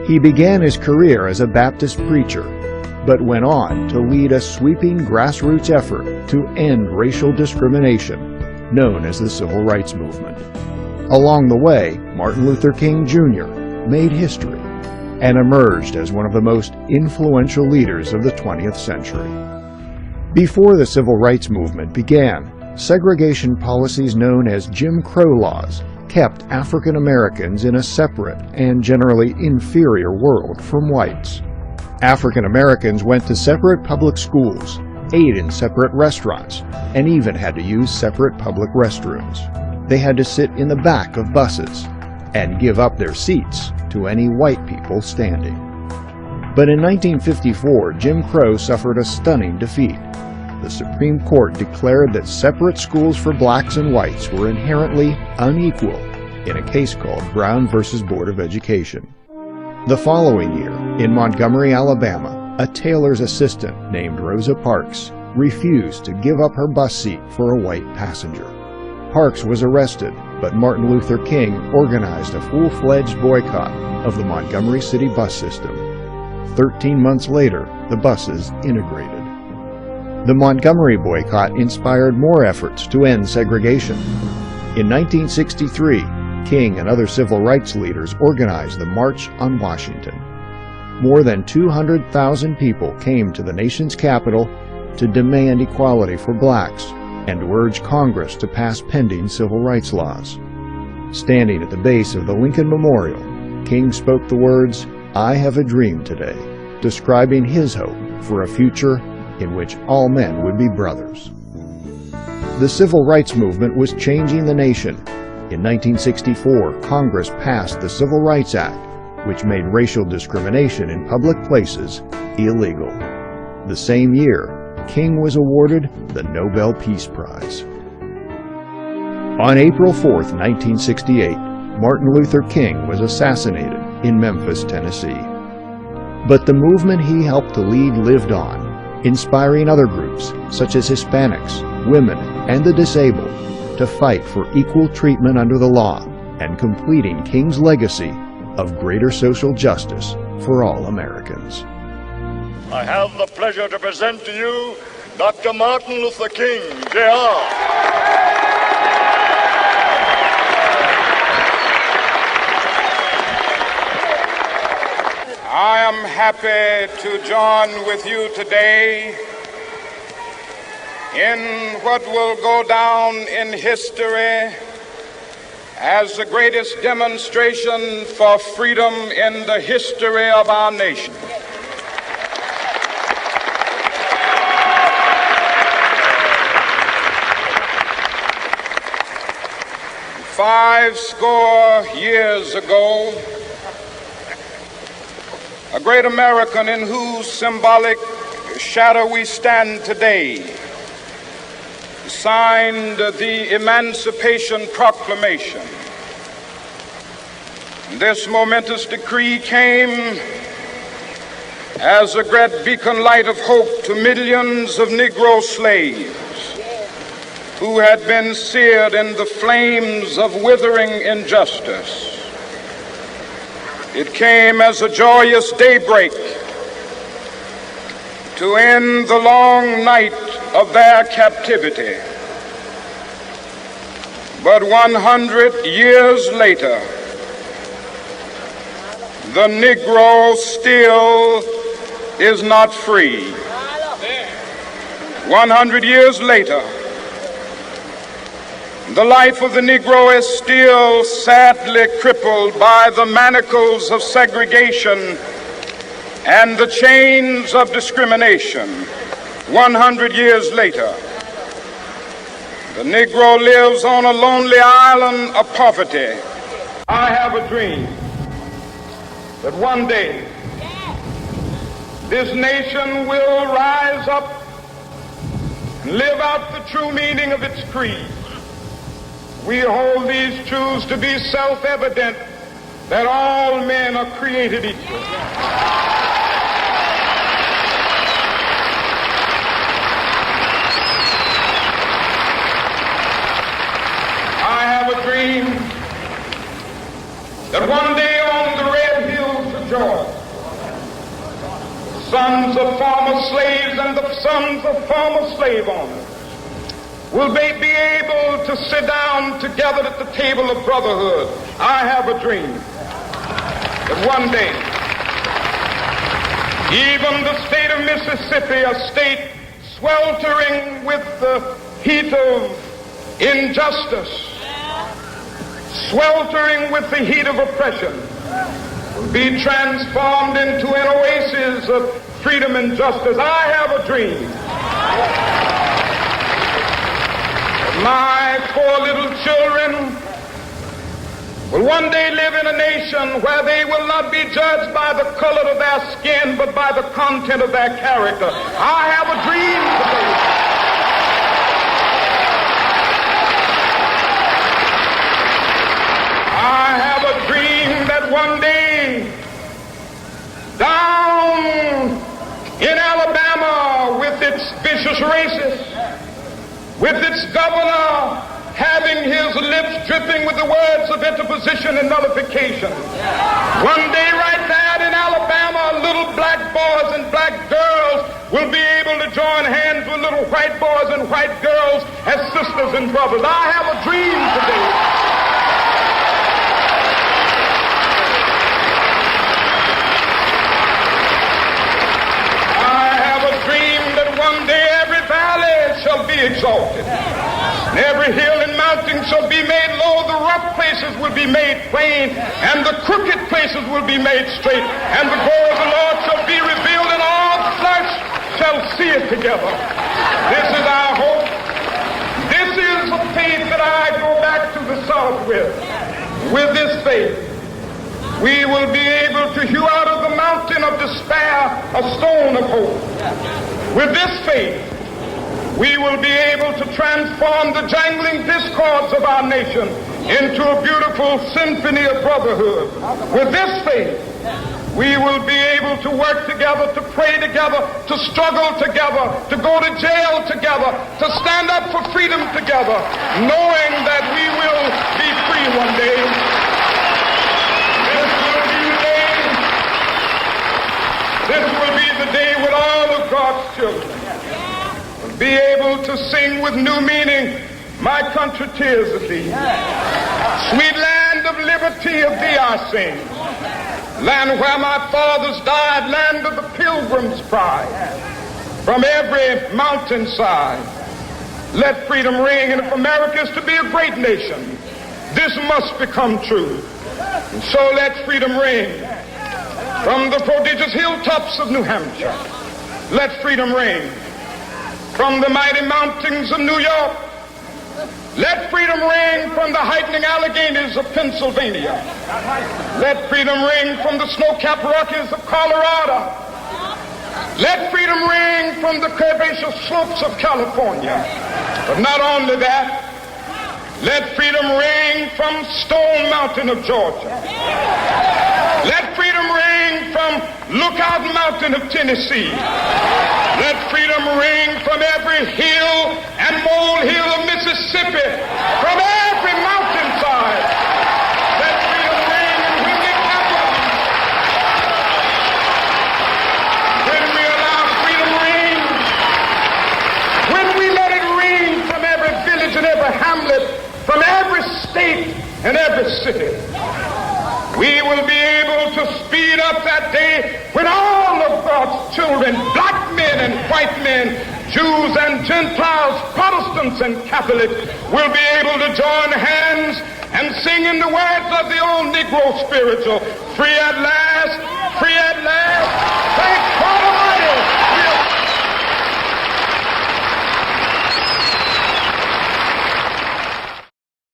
He began his career as a Baptist preacher, but went on to lead a sweeping grassroots effort to end racial discrimination, known as the Civil Rights Movement. Along the way, Martin Luther King Jr. made history and emerged as one of the most influential leaders of the 20th century. Before the Civil Rights Movement began, segregation policies known as Jim Crow laws kept African Americans in a separate and generally inferior world from whites. African Americans went to separate public schools, ate in separate restaurants, and even had to use separate public restrooms. They had to sit in the back of buses and give up their seats to any white people standing. But in 1954, Jim Crow suffered a stunning defeat. The Supreme Court declared that separate schools for blacks and whites were inherently unequal in a case called Brown v. Board of Education. The following year, in Montgomery, Alabama, a tailor's assistant named Rosa Parks refused to give up her bus seat for a white passenger. Parks was arrested, but Martin Luther King organized a full-fledged boycott of the Montgomery City bus system. 13 months later, the buses integrated. The Montgomery boycott inspired more efforts to end segregation. In 1963, King and other civil rights leaders organized the March on Washington. More than 200,000 people came to the nation's capital to demand equality for blacks and to urge Congress to pass pending civil rights laws. Standing at the base of the Lincoln Memorial, King spoke the words, "I have a dream today," describing his hope for a future in which all men would be brothers. The civil rights movement was changing the nation. In 1964, Congress passed the Civil Rights Act, which made racial discrimination in public places illegal. The same year, King was awarded the Nobel Peace Prize. On April 4, 1968, Martin Luther King was assassinated in Memphis, Tennessee. But the movement he helped to lead lived on, inspiring other groups, such as Hispanics, women, and the disabled, to fight for equal treatment under the law and completing King's legacy of greater social justice for all Americans. I have the pleasure to present to you Dr. Martin Luther King, Jr. I am happy to join with you today in what will go down in history as the greatest demonstration for freedom in the history of our nation. Five score years ago, a great American in whose symbolic shadow we stand today signed the Emancipation Proclamation. This momentous decree came as a great beacon light of hope to millions of Negro slaves who had been seared in the flames of withering injustice. It came as a joyous daybreak to end the long night of their captivity. But 100 years later, the Negro still is not free. 100 years later, the life of the Negro is still sadly crippled by the manacles of segregation and the chains of discrimination. 100 years later, the Negro lives on a lonely island of poverty. I have a dream that one day this nation will rise up and live out the true meaning of its creed. We hold these truths to be self-evident, that all men are created equal. I have a dream that one day on the red hills of Georgia. Sons of former slaves and the sons of former slave owners will they be able to sit down together at the table of brotherhood. I have a dream that one day, even the state of Mississippi, a state sweltering with the heat of injustice, sweltering with the heat of oppression, will be transformed into an oasis of freedom and justice. I have a dream. My poor little children will one day live in a nation where they will not be judged by the color of their skin, but by the content of their character. I have a dream today. I have a dream that one day, down in Alabama, with its vicious racists, with its governor having his lips dripping with the words of interposition and nullification. One day right there in Alabama, little black boys and black girls will be able to join hands with little white boys and white girls as sisters and brothers. I have a dream today. I have a dream that one day every valley shall be exalted. And every hill and mountain shall be made low, the rough places will be made plain, and the crooked places will be made straight, and the glory of the Lord shall be revealed, and all flesh shall see it together. This is our hope. This is the faith that I go back to the South with. With this faith, we will be able to hew out of the mountain of despair a stone of hope. With this faith, we will be able to transform the jangling discords of our nation into a beautiful symphony of brotherhood. With this faith, we will be able to work together, to pray together, to struggle together, to go to jail together, to stand up for freedom together, knowing that we will be free one day. This will be the day when all of God's children be able to sing with new meaning, my country, tears of thee. Sweet land of liberty, of thee I sing. Land where my fathers died, land of the pilgrim's pride. From every mountainside, let freedom ring. And if America is to be a great nation, this must become true. And so let freedom ring. From the prodigious hilltops of New Hampshire, let freedom ring. From the mighty mountains of New York, let freedom ring. From the heightening Alleghenies of Pennsylvania, let freedom ring. From the snow-capped Rockies of Colorado, let freedom ring. From the curvaceous slopes of California. But not only that, let freedom ring from Stone Mountain of Georgia. Let freedom ring from Lookout Mountain of Tennessee. Let freedom ring from every hill and molehill of Mississippi, from every mountainside. Let freedom ring in Whitney Capital. When we allow freedom ring, when we let it ring from every village and every hamlet, from every state and every city, we will be able to speed up that day when all of God's children, black men and white men, Jews and Gentiles, Protestants and Catholics, will be able to join hands and sing in the words of the old Negro spiritual, free at last.